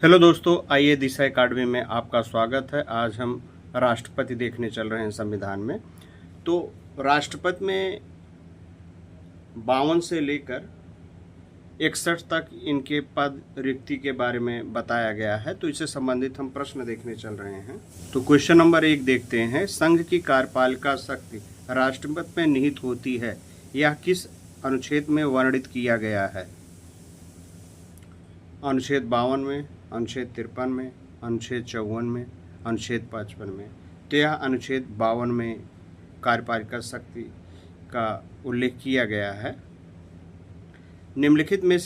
Hello दोस्तों, आइए दिशा academy में आपका स्वागत है। आज हम राष्ट्रपति देखने चल रहे हैं संविधान में। तो राष्ट्रपति में 52 से लेकर 61 तक इनके पद रिक्ति के बारे में बताया गया है। तो इससे संबंधित हम प्रश्न देखने चल रहे हैं। तो क्वेश्चन नंबर 1 देखते हैं। संघ की कार्यपालिका शक्ति राष्ट्रपति में निहित होती है, यह किस अनुच्छेद में वर्णित किया गया है? अनुच्छेद 52 में, अनुच्छेद 53 में, अनुच्छेद 54 में, अनुच्छेद 55 में। तो यह अनुच्छेद 52 में कार्यपालिका शक्ति का उल्लेख किया गया है। निम्नलिखित में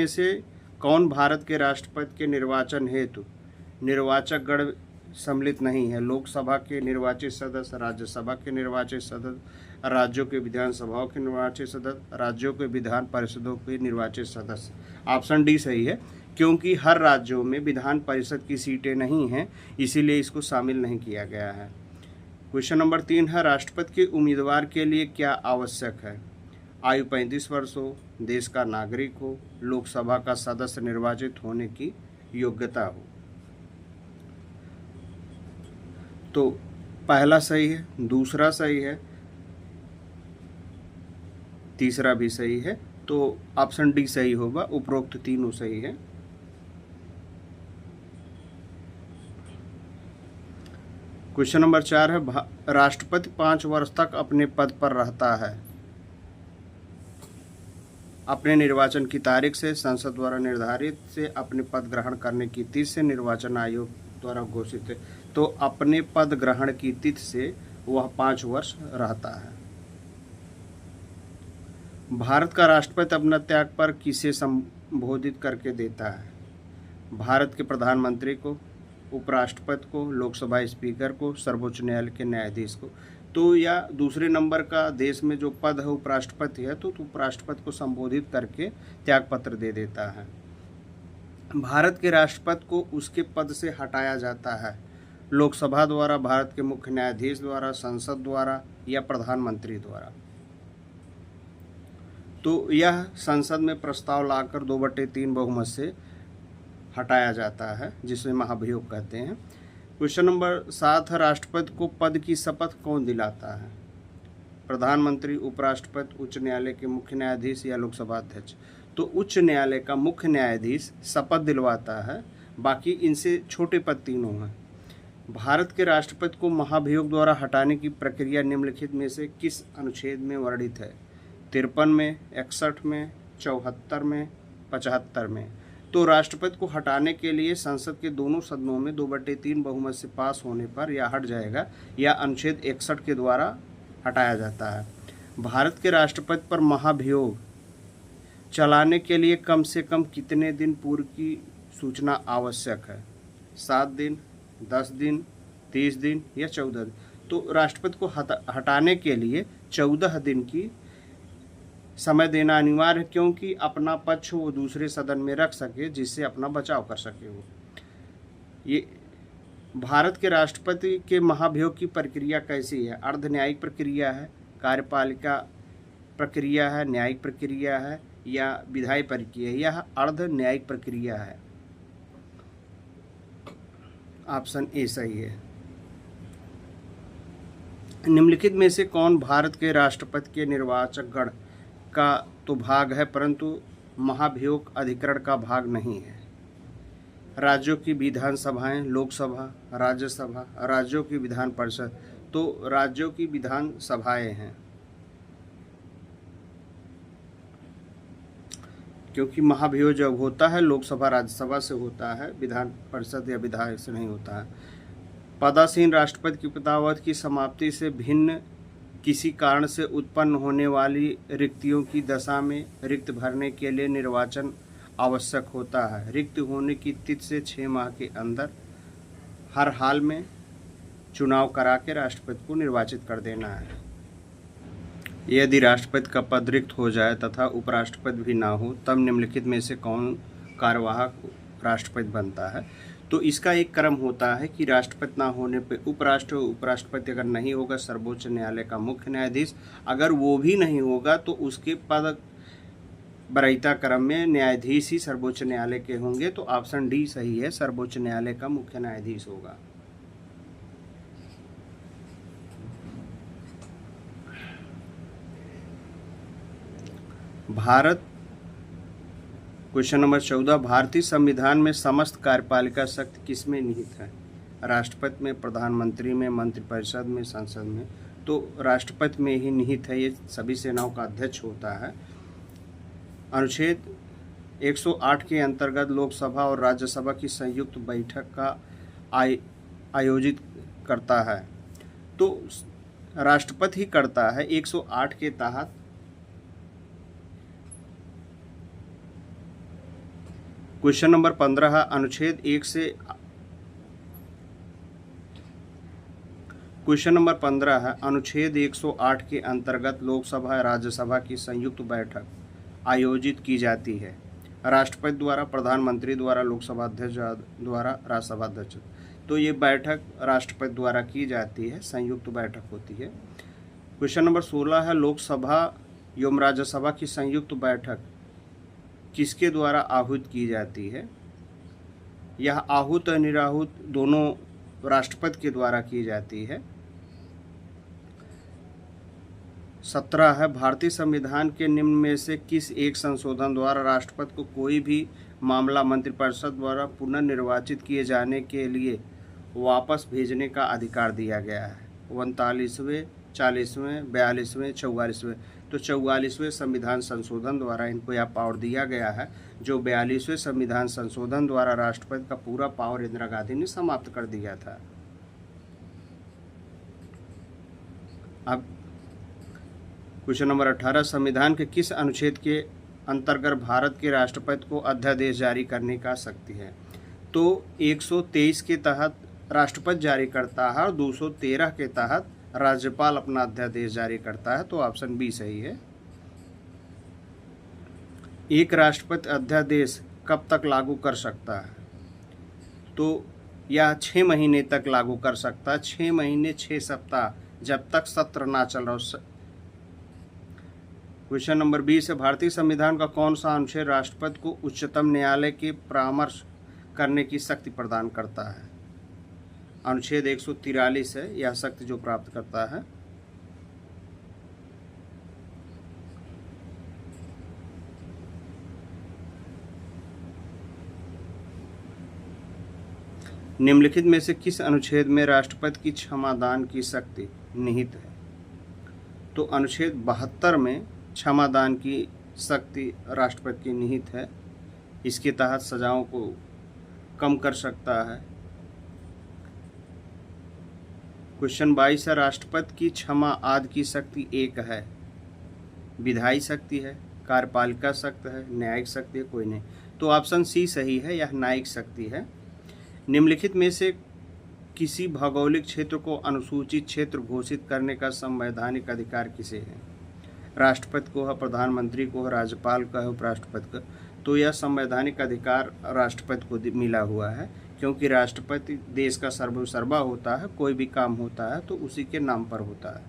से कौन भारत के राष्ट्रपति के निर्वाचन हेतु निर्वाचक गण सम्मिलित नहीं है? लोकसभा के निर्वाचित सदस्य, राज्यसभा के निर्वाचित सदस्य, राज्यों के विधानसभाओं के निर्वाचित सदस्य, राज्यों के विधान परिषदों के निर्वाचित सदस्य। ऑप्शन डी सही है, क्योंकि हर राज्यों में विधान परिषद की सीटें नहीं हैं, इसीलिए इसको शामिल नहीं किया गया है। क्वेश्चन नंबर 3 है। राष्ट्रपति के उम्मीदवार के लिए क्या आवश्यक है? आयु 35 वर्ष हो, देश का नागरिक हो, लोकसभा का सदस्य निर्वाचित होने की योग्यता हो। तो पहला सही है, दूसरा सही है, तीसरा भी सही है। तो ऑप्शन डी सही होगा, उपरोक्त तीनों सही है। क्वेश्चन नंबर 4 है। राष्ट्रपति 5 वर्ष तक अपने पद पर रहता है। अपने निर्वाचन की तारीख से, संसद द्वारा निर्धारित से, अपने पद ग्रहण करने की तिथि से, निर्वाचन आयोग द्वारा घोषित है। तो अपने पद ग्रहण की तिथि से वह 5 वर्ष रहता है। भारत का राष्ट्रपति अपना त्याग पर किसे संबोधित करके देता है? भारत के प्रधानमंत्री को, उपराष्ट्रपति को, लोकसभा स्पीकर को, सर्वोच्च न्यायालय के न्यायाधीश को। तो या दूसरे नंबर का देश में जो पद है उपराष्ट्रपति है, तो उपराष्ट्रपति को संबोधित करके त्यागपत्र दे देता है। भारत के राष्ट्रपति को उसके पद से हटाया जाता है लोकसभा द्वारा, भारत के मुख्य न्यायाधीश द्वारा, संसद द्वारा या प्रधानमंत्री द्वारा। तो यह संसद में प्रस्ताव लाकर 2/3 बहुमत से हटाया जाता है, जिसे महाभियोग कहते हैं। क्वेश्चन नंबर 7 है। राष्ट्रपति को पद की शपथ कौन दिलाता है? प्रधानमंत्री, उपराष्ट्रपति, उच्च न्यायालय के मुख्य न्यायाधीश या लोकसभा अध्यक्ष। तो उच्च न्यायालय का मुख्य न्यायाधीश शपथ दिलवाता है, बाकी इनसे छोटे पद तीनों हैं। भारत के राष्ट्रपति को महाभियोग द्वारा हटाने की प्रक्रिया निम्नलिखित में से किस अनुच्छेद में वर्णित है? 53 में, 61 में, 74 में, 75 में। तो राष्ट्रपति को हटाने के लिए संसद के दोनों सदनों में 2/3 बहुमत से पास होने पर यह हट जाएगा, या अनुच्छेद 61 के द्वारा हटाया जाता है। भारत के राष्ट्रपति पर महाभियोग चलाने के लिए कम से कम कितने दिन पूर्व की सूचना आवश्यक है? 7 दिन, 10 दिन, 30 दिन या 14 दिन। तो राष्ट्रपति को हटाने के लिए 14 दिन की समय देना अनिवार्य है, क्योंकि अपना पक्ष वो दूसरे सदन में रख सके, जिससे अपना बचाव कर सके वो। ये भारत के राष्ट्रपति के महाभियोग की प्रक्रिया कैसी है? अर्ध न्यायिक प्रक्रिया है, कार्यपालिका प्रक्रिया है, न्यायिक प्रक्रिया है या विधायी प्रक्रिया? यह अर्ध न्यायिक प्रक्रिया है। ऑप्शन ए सही है। निम्नलिखित में से कौन भारत के राष्ट्रपति के निर्वाचक गण का तो भाग है, परंतु महाभियोग अधिकरण का भाग नहीं है? राज्यों की विधानसभाएं, लोकसभा, राज्यसभा, राज्यों की विधान परिषद। तो राज्यों की विधान सभाएं हैं, क्योंकि महाभियोग जब होता है लोकसभा राज्यसभा से होता है, विधान परिषद या विधायक से नहीं होता है। पदासीन राष्ट्रपति की पदावधि की समाप्ति से भिन्न किसी कारण से उत्पन्न होने वाली रिक्तियों की दशा में रिक्त भरने के लिए निर्वाचन आवश्यक होता है। रिक्त होने की तिथि से 6 माह के अंदर हर हाल में चुनाव करा के राष्ट्रपति को निर्वाचित कर देना है। यदि राष्ट्रपति का पद रिक्त हो जाए तथा उपराष्ट्रपति भी ना हो, तब निम्नलिखित में से कौन कार्यवाहक राष्ट्रपति बनता है? तो इसका एक क्रम होता है कि राष्ट्रपति ना होने पे उपराष्ट्रपति अगर नहीं होगा, सर्वोच्च न्यायालय का मुख्य न्यायाधीश, अगर वो भी नहीं होगा तो उसके पद वरीयता क्रम में न्यायाधीश ही सर्वोच्च न्यायालय के होंगे, तो ऑप्शन डी सही है, सर्वोच्च न्यायालय का मुख्य न्यायाधीश होगा। भारत क्वेश्चन नंबर 14, भारतीय संविधान में समस्त कार्यपालिका शक्ति किसमें निहित है? राष्ट्रपति में, प्रधानमंत्री में, मंत्रिपरिषद में, संसद में? तो राष्ट्रपति में ही निहित है, ये सभी सेनाओं का अध्यक्ष होता है। अनुच्छेद 108 के अंतर्गत लोकसभा और राज्यसभा की संयुक्त बैठक का आयोजित करता है, तो राष्ट्रपति ही करता है। 108 के तहत क्वेश्चन नंबर 15, अनुच्छेद 1 से क्वेश्चन नंबर 15 है, अनुच्छेद 108 के अंतर्गत लोकसभा और राज्यसभा की संयुक्त बैठक आयोजित की जाती है राष्ट्रपति द्वारा, प्रधानमंत्री द्वारा, लोकसभा अध्यक्ष द्वारा, राज्यसभा अध्यक्ष। तो ये बैठक राष्ट्रपति द्वारा की जाती है, संयुक्त बैठक होती है। क्वेश्चन नंबर 16 है, लोकसभा एवं राज्यसभा की संयुक्त बैठक किसके द्वारा आहूत की जाती है? यह आहूत और निराहुत दोनों राष्ट्रपति के द्वारा की जाती है। 17 है, भारतीय संविधान के निम्न में से किस एक संशोधन द्वारा राष्ट्रपति को कोई भी मामला मंत्रिपरिषद द्वारा पुनर्निर्वाचित किए जाने के लिए वापस भेजने का अधिकार दिया गया है? 39वें, 40वें, 42वें, 44वें? तो 44वें संविधान संशोधन द्वारा इनको यह पावर दिया गया है, जो 42वें संविधान संशोधन द्वारा राष्ट्रपति का पूरा पावर इंदिरा गांधी ने समाप्त कर दिया था। अब क्वेश्चन नंबर 18, संविधान के किस अनुच्छेद के अंतर्गत भारत के राष्ट्रपति को अध्यादेश जारी करने का शक्ति है? तो 123 के तहत राष्ट्रपति जारी करता है और 213 के तहत राज्यपाल अपना अध्यादेश जारी करता है, तो ऑप्शन बी सही है। एक राष्ट्रपति अध्यादेश कब तक लागू कर सकता है? तो यह 6 महीने तक लागू कर सकता है, 6 महीने 6 सप्ताह, जब तक सत्र ना चल रहा हो। क्वेश्चन नंबर 20 है, भारतीय संविधान का कौन सा अनुच्छेद राष्ट्रपति को उच्चतम न्यायालय के परामर्श करने की शक्ति प्रदान करता है? अनुच्छेद 143 है यह शक्ति जो प्राप्त करता है। निम्नलिखित में से किस अनुच्छेद में राष्ट्रपति की क्षमादान की शक्ति निहित है? तो अनुच्छेद 72 में क्षमादान की शक्ति राष्ट्रपति की निहित है। इसके तहत सजाओं को कम कर सकता है। क्वेश्चन 22 है, राष्ट्रपति की क्षमा आदि की शक्ति एक है? विधायी शक्ति है, कार्यपालिका शक्ति है, न्यायिक शक्ति है? कोई नहीं, तो ऑप्शन सी सही है, यह न्यायिक शक्ति है। निम्नलिखित में से किसी भौगोलिक क्षेत्र को अनुसूचित क्षेत्र घोषित करने का संवैधानिक अधिकार किसे है? राष्ट्रपति को है, प्रधानमंत्री को है, राज्यपाल का है, उपराष्ट्रपति का? तो यह संवैधानिक अधिकार राष्ट्रपति को मिला हुआ है, क्योंकि राष्ट्रपति देश का सर्वसर्वा होता है, कोई भी काम होता है तो उसी के नाम पर होता है।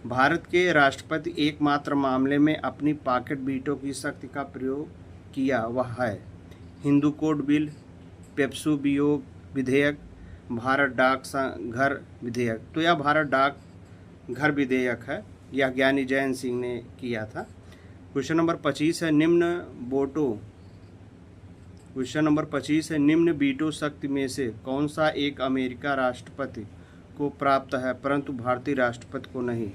भारत के राष्ट्रपति एकमात्र मामले में अपनी पॉकेट वीटो की शक्ति का प्रयोग किया, वह है हिंदू कोड बिल, पेप्सू वियोग विधेयक, भारत डाक घर विधेयक। तो यह भारत डाक घर विधेयक है, यह ज्ञानी जैन सिंह ने किया था। क्वेश्चन नंबर 25 है, निम्न वीटो शक्ति में से कौन सा एक अमेरिका राष्ट्रपति को प्राप्त है परंतु भारतीय राष्ट्रपति को नहीं?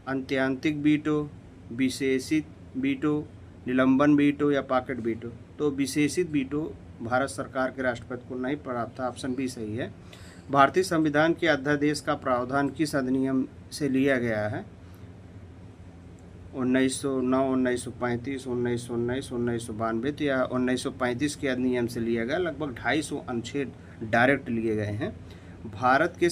आत्यंतिक वीटो, विशेषित वीटो, निलंबन वीटो या पॉकेट वीटो? तो विशेषित वीटो भारत सरकार के राष्ट्रपति को नहीं प्राप्त था, ऑप्शन बी सही है। भारतीय संविधान के अध्यादेश का प्रावधान किस अधिनियम से लिया गया है? 1909, 1935, 1919, 1992? तो यह 1935 के अधिनियम से लिया गया। लगभग 250 अनुच्छेद डायरेक्ट लिए गए हैं। भारत के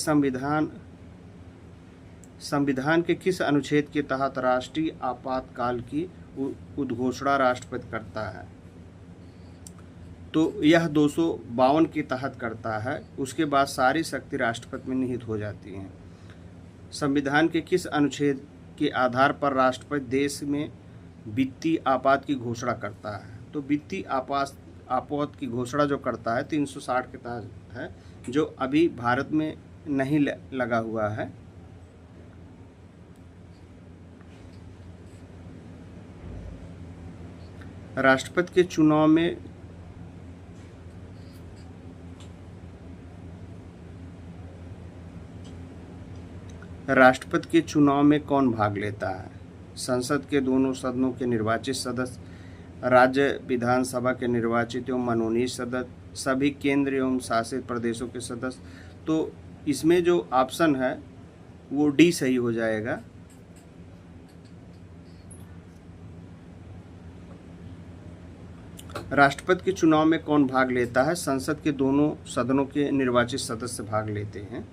संविधान के किस अनुच्छेद के तहत राष्ट्रीय आपातकाल की उद्घोषणा राष्ट्रपति करता है? तो यह 252 के तहत करता है। उसके बाद सारी शक्ति राष्ट्रपति में निहित हो जाती हैं। संविधान के किस अनुच्छेद के आधार पर राष्ट्रपति देश में वित्तीय आपात की घोषणा करता है। तो वित्तीय आपात की घोषणा जो करता है 360 के तहत है, जो अभी भारत में नहीं लगा हुआ है। राष्ट्रपति के चुनाव में कौन भाग लेता है? संसद के दोनों सदनों के निर्वाचित सदस्य, राज्य विधानसभा के निर्वाचित एवं मनोनीत सदस्य, सभी केंद्र एवं शासित प्रदेशों के सदस्य। तो इसमें जो ऑप्शन है वो डी सही हो जाएगा। राष्ट्रपति के चुनाव में कौन भाग लेता है? संसद के दोनों सदनों के निर्वाचित सदस्य भाग लेते हैं।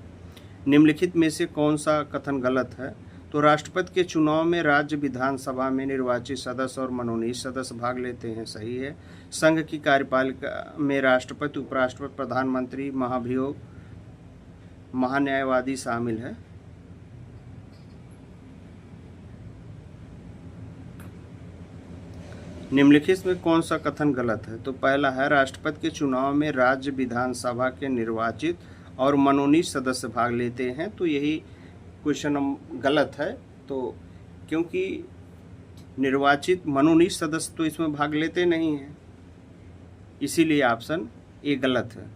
निम्नलिखित में से कौन सा कथन गलत है? तो राष्ट्रपति के चुनाव में राज्य विधानसभा में निर्वाचित सदस्य और मनोनीत सदस्य भाग लेते हैं, सही है। संघ की कार्यपालिका में राष्ट्रपति, उपराष्ट्रपति, प्रधानमंत्री, महाभियोग, महान्यायवादी शामिल है। निम्नलिखित में कौन सा कथन गलत है? तो पहला है राष्ट्रपति के चुनाव में राज्य विधानसभा के निर्वाचित और मनोनीत सदस्य भाग लेते हैं। तो यही क्वेश्चन गलत है। तो क्योंकि निर्वाचित मनोनीत सदस्य तो इसमें भाग लेते नहीं हैं, इसीलिए ऑप्शन ए गलत है।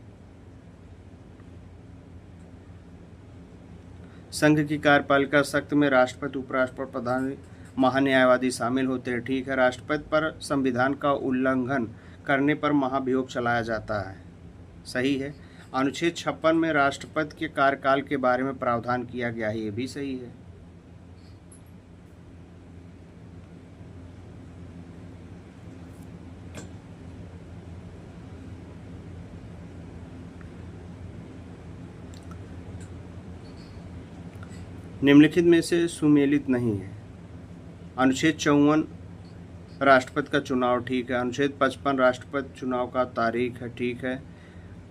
संघ की कार्यपालिका शक्ति में राष्ट्रपति, उपराष्ट्रपति, प्रधान, महान्यायवादी शामिल होते हैं, ठीक है। राष्ट्रपति पर संविधान का उल्लंघन करने पर महाभियोग चलाया जाता है, सही है। अनुच्छेद 56 में राष्ट्रपति के कार्यकाल के बारे में प्रावधान किया गया है, ये भी सही है। निम्नलिखित में से सुमेलित नहीं है। अनुच्छेद 54 राष्ट्रपति का चुनाव, ठीक है। अनुच्छेद 55 राष्ट्रपति चुनाव का तारीख है, ठीक है।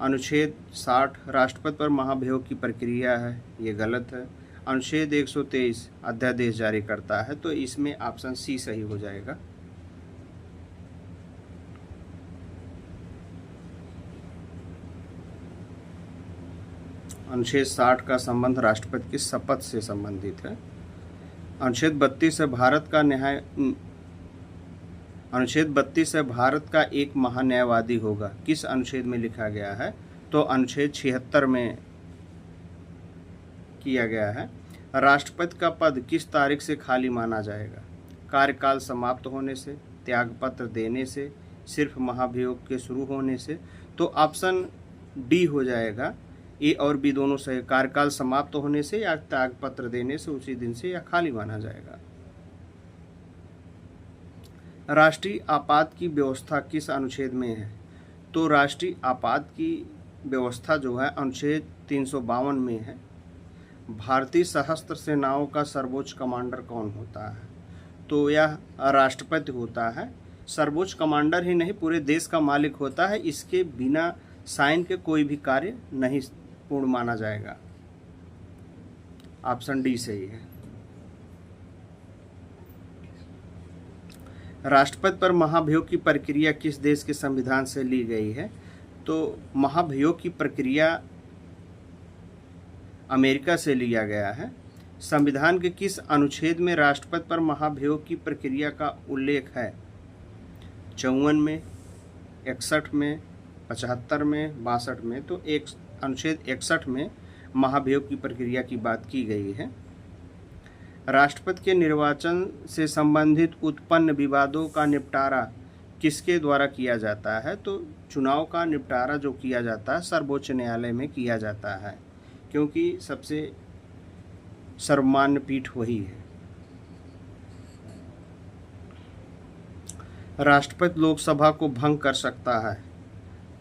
अनुच्छेद 60 राष्ट्रपति पर महाभियोग की प्रक्रिया है, ये गलत है। अनुच्छेद 123 अध्यादेश जारी करता है, तो इसमें ऑप्शन सी सही हो जाएगा। अनुच्छेद 60 का संबंध राष्ट्रपति की शपथ से संबंधित है। अनुच्छेद 32 से भारत का एक महान्यायवादी होगा, किस अनुच्छेद में लिखा गया है? तो अनुच्छेद 76 में किया गया है। राष्ट्रपति का पद किस तारीख से खाली माना जाएगा? कार्यकाल समाप्त होने से, त्यागपत्र देने से, सिर्फ महाभियोग के शुरू होने से। तो ऑप्शन डी हो जाएगा। ए और बी दोनों सही। कार्यकाल समाप्त होने से या त्यागपत्र देने से, उसी दिन से, या खाली माना जाएगा। राष्ट्रीय आपात की व्यवस्था किस अनुच्छेद में है? तो राष्ट्रीय आपात की व्यवस्था जो है अनुच्छेद 352 में है। भारतीय सशस्त्र सेनाओं का सर्वोच्च कमांडर कौन होता है? तो यह राष्ट्रपति होता है। सर्वोच्च कमांडर ही नहीं, पूरे देश का मालिक होता है। इसके बिना साइन के कोई भी कार्य नहीं पूर्ण माना जाएगा। ऑप्शन डी सही है। राष्ट्रपति पर महाभियोग की प्रक्रिया किस देश के संविधान से ली गई है? तो महाभियोग की प्रक्रिया अमेरिका से लिया गया है। संविधान के किस अनुच्छेद में राष्ट्रपति पर महाभियोग की प्रक्रिया का उल्लेख है? 54 में, 61 में, 75 में, 62 में। तो एक अनुच्छेद 61 में महाभियोग की प्रक्रिया की बात की गई है। राष्ट्रपति के निर्वाचन से संबंधित उत्पन्न विवादों का निपटारा किसके द्वारा किया जाता है? तो चुनाव का निपटारा जो किया जाता है सर्वोच्च न्यायालय में किया जाता है, क्योंकि सबसे सर्वमान्य पीठ वही है। राष्ट्रपति लोकसभा को भंग कर सकता है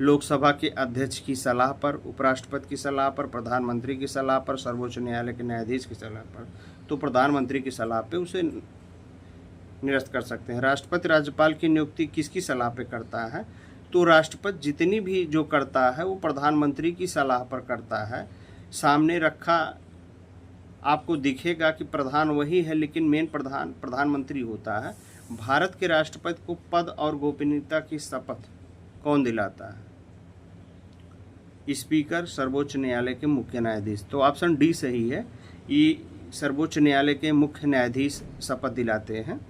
लोकसभा के अध्यक्ष की सलाह पर, उपराष्ट्रपति की सलाह पर, प्रधानमंत्री की सलाह पर, सर्वोच्च न्यायालय के न्यायाधीश की सलाह पर। तो प्रधानमंत्री की सलाह पे उसे निरस्त कर सकते हैं। राष्ट्रपति राज्यपाल की नियुक्ति किसकी सलाह पे करता है? तो राष्ट्रपति जितनी भी जो करता है वो प्रधानमंत्री की सलाह पर करता है। सामने रखा आपको दिखेगा कि प्रधान वही है, लेकिन मेन प्रधानमंत्री होता है। भारत के राष्ट्रपति को पद और गोपनीयता की शपथ कौन दिलाता है? स्पीकर, सर्वोच्च न्यायालय के मुख्य न्यायाधीश। तो ऑप्शन डी सही है, ये सर्वोच्च न्यायालय के मुख्य न्यायाधीश शपथ दिलाते हैं।